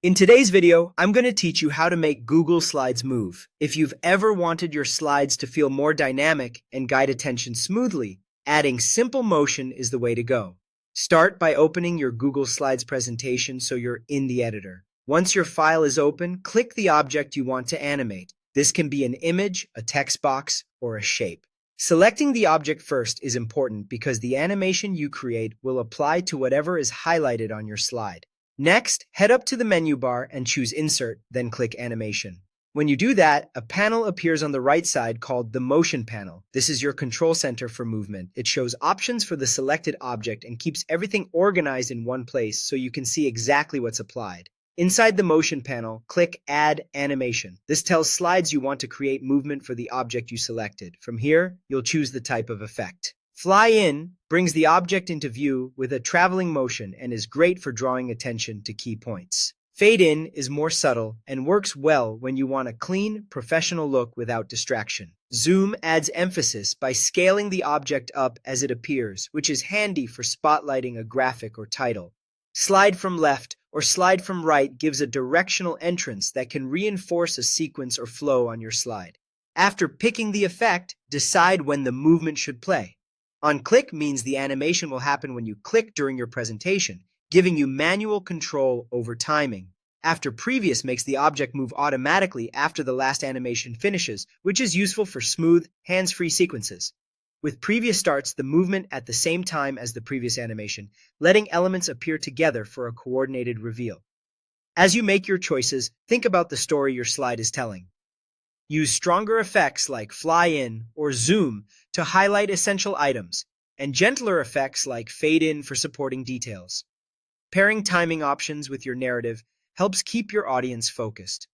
In today's video, I'm going to teach you how to make Google Slides move. If you've ever wanted your slides to feel more dynamic and guide attention smoothly, adding simple motion is the way to go. Start by opening your Google Slides presentation so you're in the editor. Once your file is open, click the object you want to animate. This can be an image, a text box, or a shape. Selecting the object first is important because the animation you create will apply to whatever is highlighted on your slide. Next, head up to the menu bar and choose Insert, then click Animation. When you do that, a panel appears on the right side called the Motion panel. This is your control center for movement. It shows options for the selected object and keeps everything organized in one place so you can see exactly what's applied. Inside the Motion panel, click Add Animation. This tells Slides you want to create movement for the object you selected. From here, you'll choose the type of effect. Fly in brings the object into view with a traveling motion and is great for drawing attention to key points. Fade in is more subtle and works well when you want a clean, professional look without distraction. Zoom adds emphasis by scaling the object up as it appears, which is handy for spotlighting a graphic or title. Slide from left or slide from right gives a directional entrance that can reinforce a sequence or flow on your slide. After picking the effect, decide when the movement should play. On click means the animation will happen when you click during your presentation, giving you manual control over timing. After previous makes the object move automatically after the last animation finishes, which is useful for smooth, hands-free sequences. With previous starts the movement at the same time as the previous animation, letting elements appear together for a coordinated reveal. As you make your choices, think about the story your slide is telling. Use stronger effects like fly in or zoom to highlight essential items, and gentler effects like fade in for supporting details. Pairing timing options with your narrative helps keep your audience focused.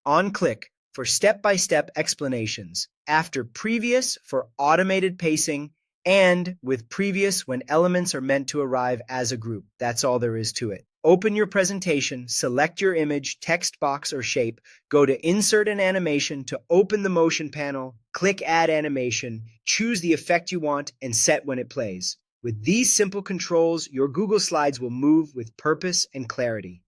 On click for step-by-step explanations, after previous for automated pacing, and with previous when elements are meant to arrive as a group. That's all there is to it. Open your presentation, select your image, text box, or shape, go to Insert an Animation to open the Motion panel, click Add Animation, choose the effect you want, and set when it plays. With these simple controls, your Google Slides will move with purpose and clarity.